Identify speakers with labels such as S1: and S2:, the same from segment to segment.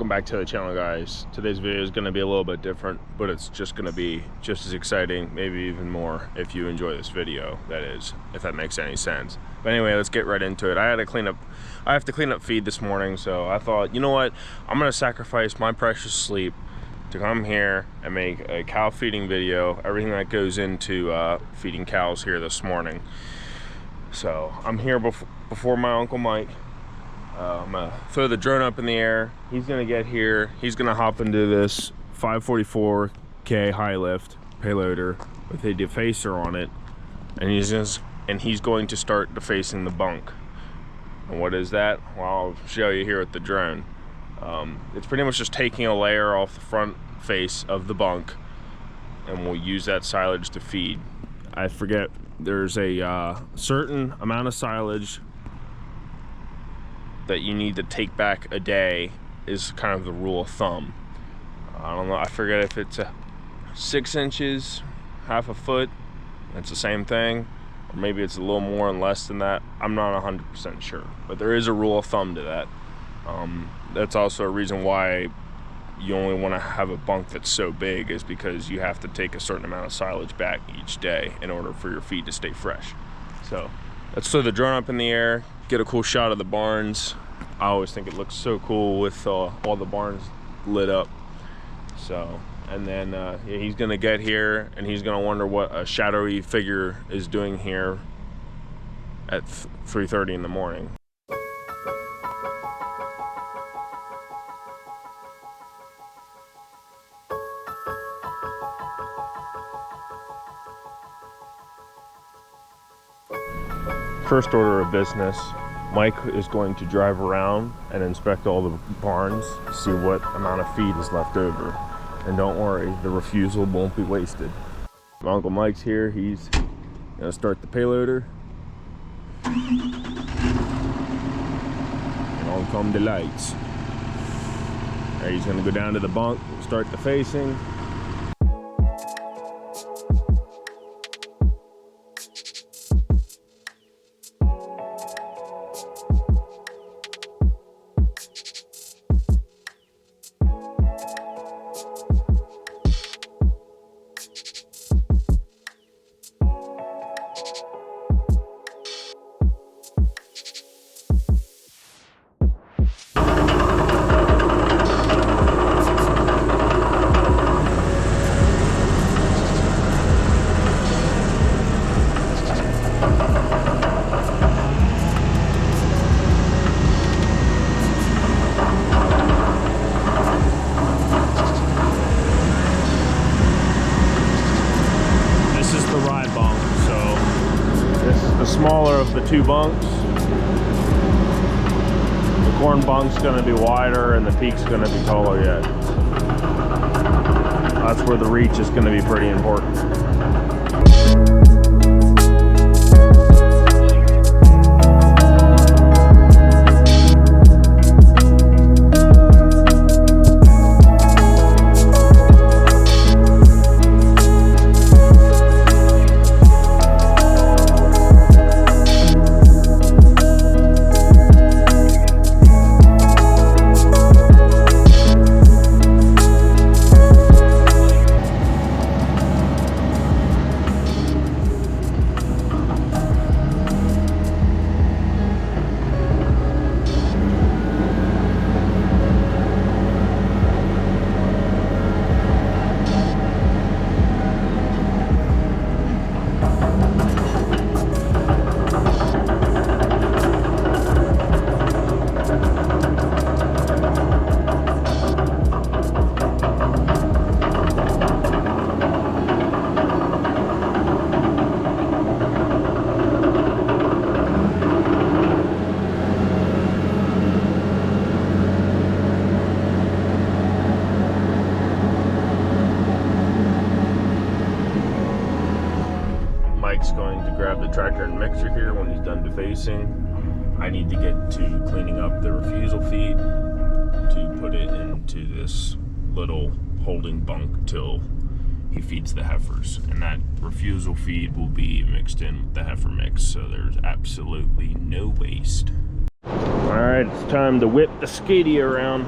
S1: Welcome back to the channel, guys. Today's video is going to be a little bit different, but it's just going to be just as exciting, maybe even more, if you enjoy this video, that is, if that makes any sense. But anyway, let's get right into it. I have to clean up feed this morning, so I thought, you know what, I'm going to sacrifice my precious sleep to come here and make a cow feeding video, everything that goes into feeding cows here this morning. So I'm here before my Uncle Mike. I'm gonna throw the drone up in the air. He's gonna get here. He's gonna hop into this 544K high lift payloader with a defacer on it, and he's going to start defacing the bunk. And what is that? Well, I'll show you here with the drone. It's pretty much just taking a layer off the front face of the bunk, and we'll use that silage to feed. I forget, there's a certain amount of silage that you need to take back a day is kind of the rule of thumb. I don't know, I forget if it's 6 inches, half a foot, it's the same thing, or maybe it's a little more and less than that. I'm not 100% sure, but there is a rule of thumb to that. That's also a reason why you only want to have a bunk that's so big, is because you have to take a certain amount of silage back each day in order for your feed to stay fresh. So let's throw the drone up in the air, get a cool shot of the barns. I always think it looks so cool with all the barns lit up. So, and then yeah, he's gonna get here and he's gonna wonder what a shadowy figure is doing here at 3:30 in the morning. First order of business, Mike is going to drive around and inspect all the barns, see what amount of feed is left over. And don't worry, the refusal won't be wasted. My Uncle Mike's here, he's gonna start the payloader. And on come the lights. Right, he's gonna go down to the bunk, start defacing. Smaller of the two bunks. The corn bunk's gonna be wider and the peak's gonna be taller yet. That's where the reach is gonna be pretty important. Mike's going to grab the tractor and mixer here when he's done defacing. I need to get to cleaning up the refusal feed to put it into this little holding bunk till he feeds the heifers, and that refusal feed will be mixed in with the heifer mix, so there's absolutely no waste. All right, it's time to whip the skiddy around.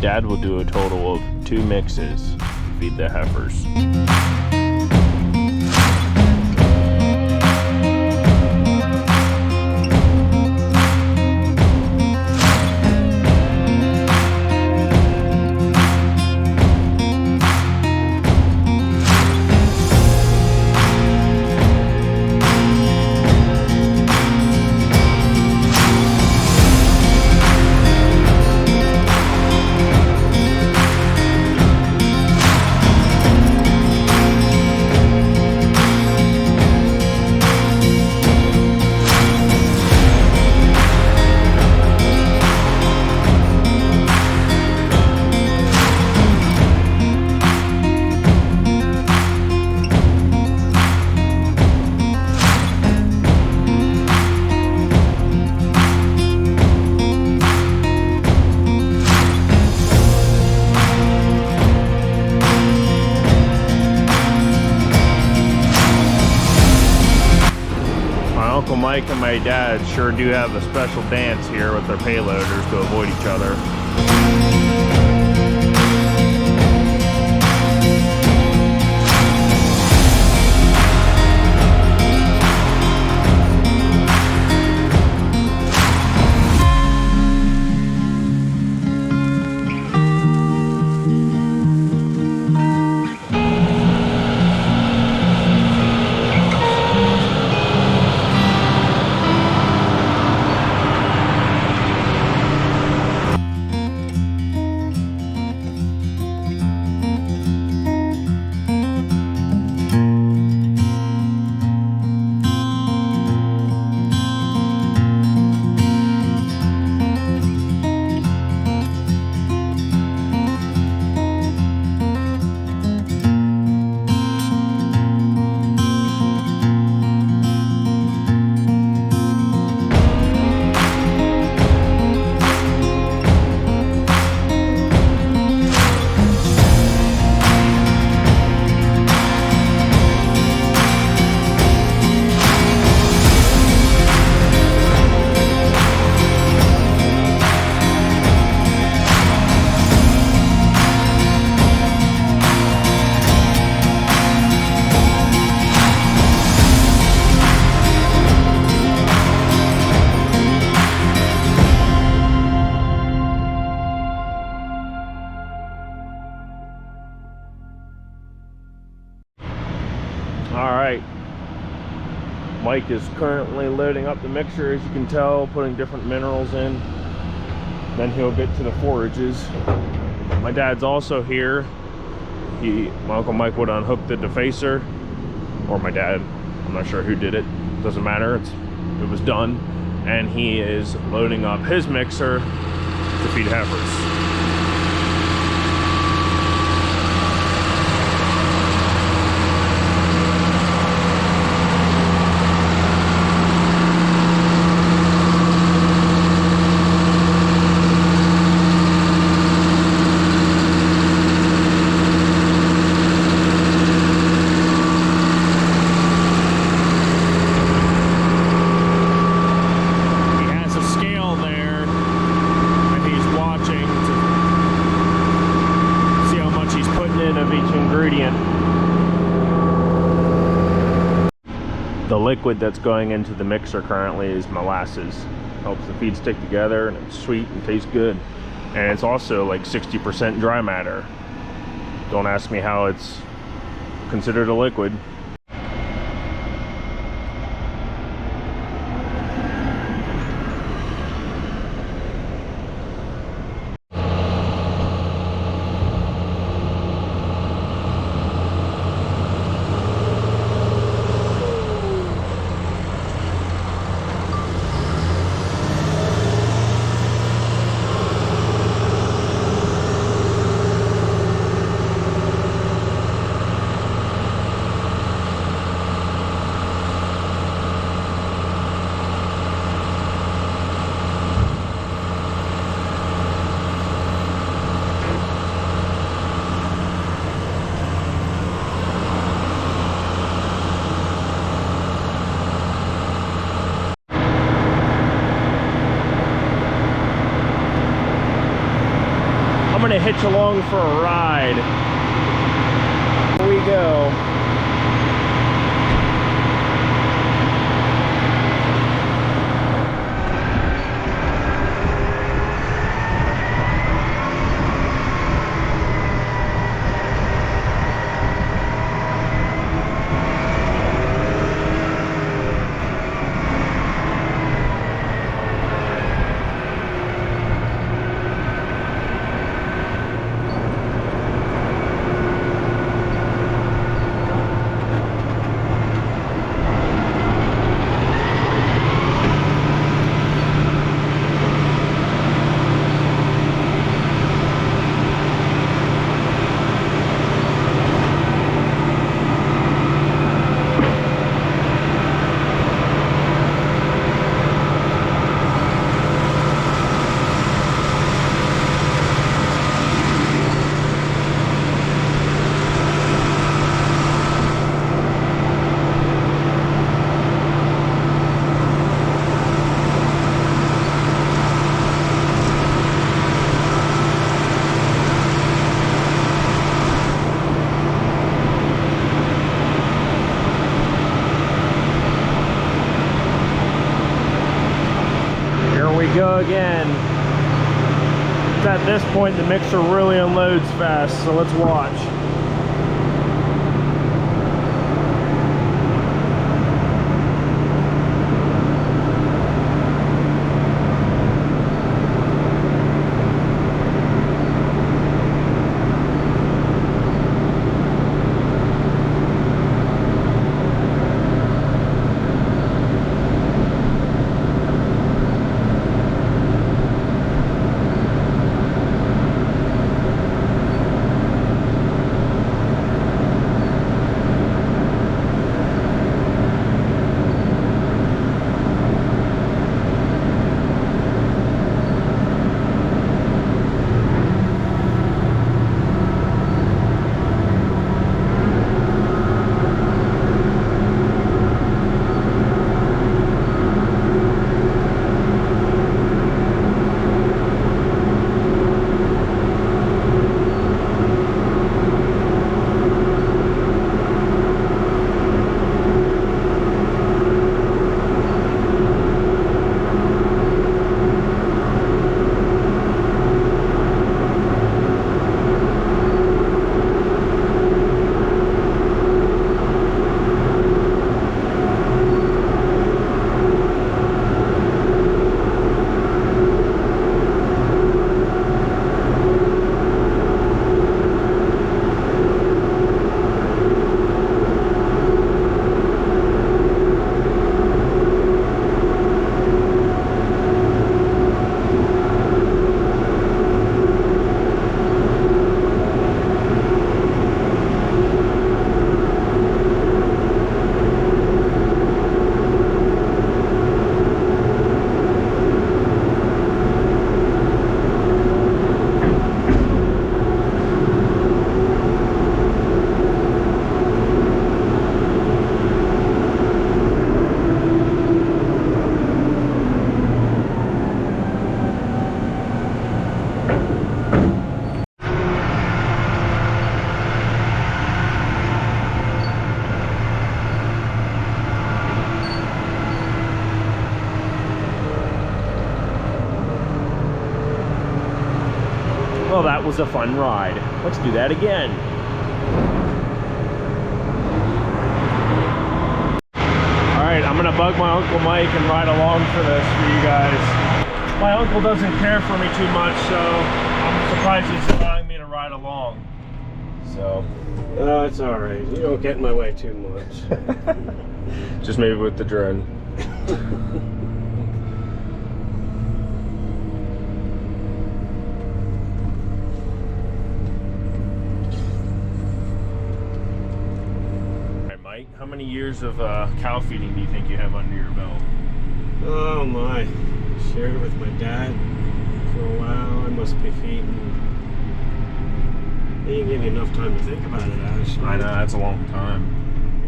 S1: dad will do a total of 2 mixes to feed the heifers. Uncle Mike and my dad sure do have a special dance here with their payloaders to avoid each other. Alright, Mike is currently loading up the mixture, as you can tell, putting different minerals in. Then he'll get to the forages. My dad's also here. My Uncle Mike would unhook the defacer, or my dad, I'm not sure who did it, doesn't matter, it was done. And he is loading up his mixer to feed heifers. The liquid that's going into the mixer currently is molasses. Helps the feed stick together, and it's sweet and tastes good. And it's also like 60% dry matter. Don't ask me how it's considered a liquid. kind of hitch along for a ride. Here we go. Go again. It's at this point the mixer really unloads fast, so let's watch. Well, that was a fun ride. Let's do that again. Alright, I'm gonna bug my Uncle Mike and ride along for this for you guys. My uncle doesn't care for me too much, so I'm surprised he's allowing me to ride along. So.
S2: Oh, it's alright. You don't get in my way too much.
S1: Just maybe with the drone. How many years of cow feeding do you think you have under your belt?
S2: Oh my, shared with my dad for a while. I must be feeding. He didn't give me enough time to think about it, actually.
S1: I know, that's a long time.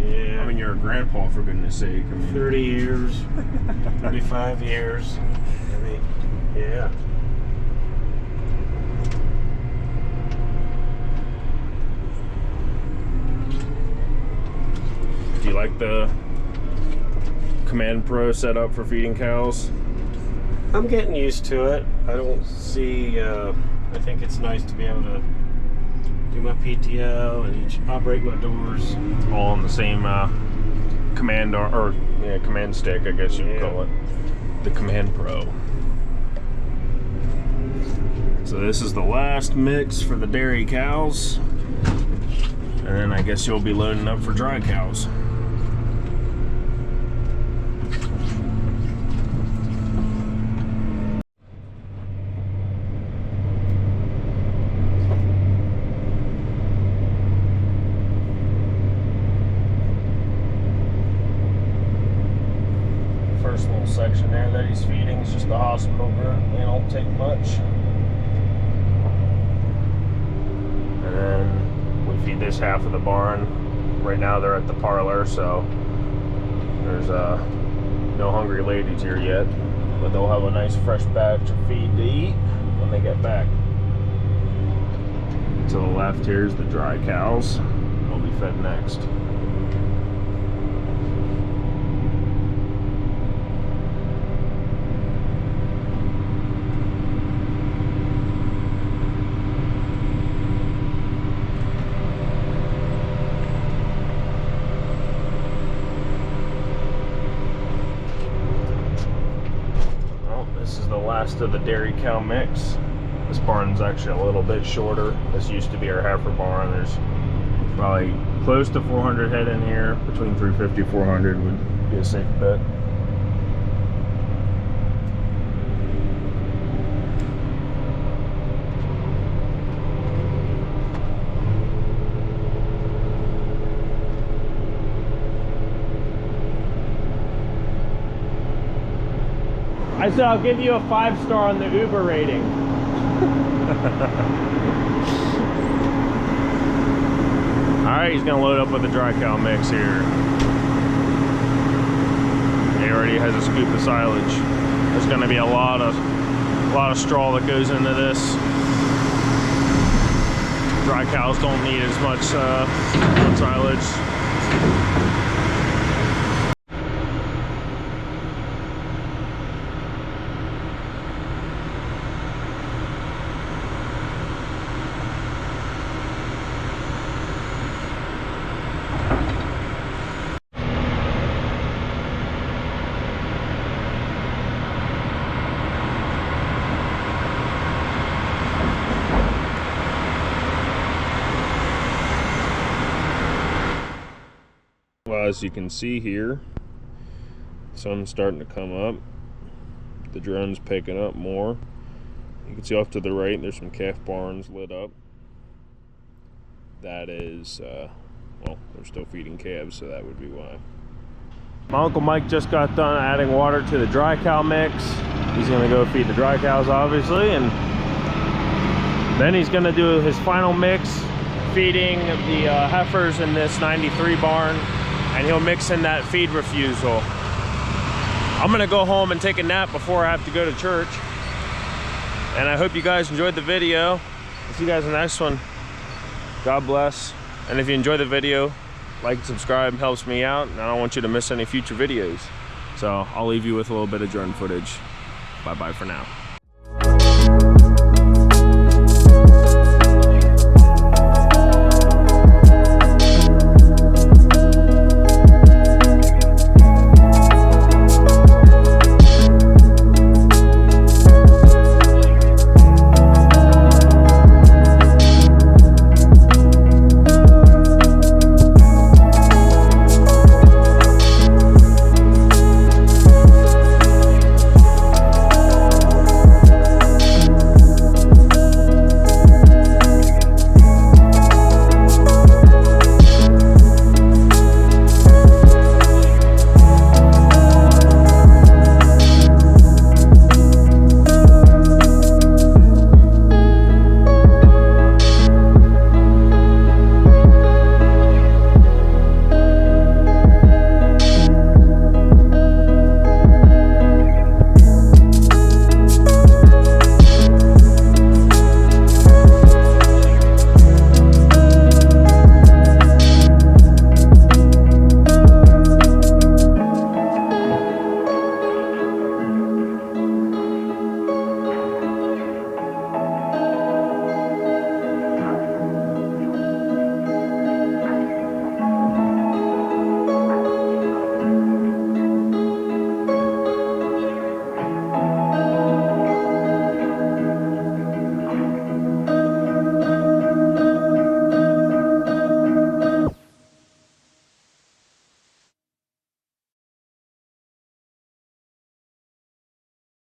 S2: Yeah.
S1: I mean, you're a grandpa, for goodness sake. I mean,
S2: 30 years, 35 years. I mean, yeah.
S1: Do you like the Command Pro setup for feeding cows?
S2: I'm getting used to it. I don't see, I think it's nice to be able to do my PTO and operate my doors.
S1: All on the same command command stick, I guess you would call it. The Command Pro. So this is the last mix for the dairy cows. And then I guess you'll be loading up for dry cows. First little section there that he's feeding is just the hospital group. They don't take much. And then we feed this half of the barn. Right now they're at the parlor, so there's no hungry ladies here yet. But they'll have a nice fresh batch of feed to eat when they get back. To the left here is the dry cows. They'll be fed next. This is the last of the dairy cow mix. This barn's actually a little bit shorter. This used to be our heifer barn. There's probably close to 400 head in here. Between 350 and 400 would be a safe bet. I said I'll give you a 5-star on the Uber rating. Alright, he's gonna load up with the dry cow mix here. He already has a scoop of silage. There's gonna be a lot of straw that goes into this. Dry cows don't need as much silage. Well, as you can see here, the sun's starting to come up. The drone's picking up more. You can see off to the right, there's some calf barns lit up. That is, well, they're still feeding calves, so that would be why. My Uncle Mike just got done adding water to the dry cow mix. He's gonna go feed the dry cows, obviously, and then he's gonna do his final mix, feeding the heifers in this 93 barn. And he'll mix in that feed refusal. I'm gonna go home and take a nap before I have to go to church. And I hope you guys enjoyed the video. I'll see you guys in the next one. God bless. And if you enjoyed the video, like and subscribe, helps me out. And I don't want you to miss any future videos. So I'll leave you with a little bit of drone footage. Bye-bye for now.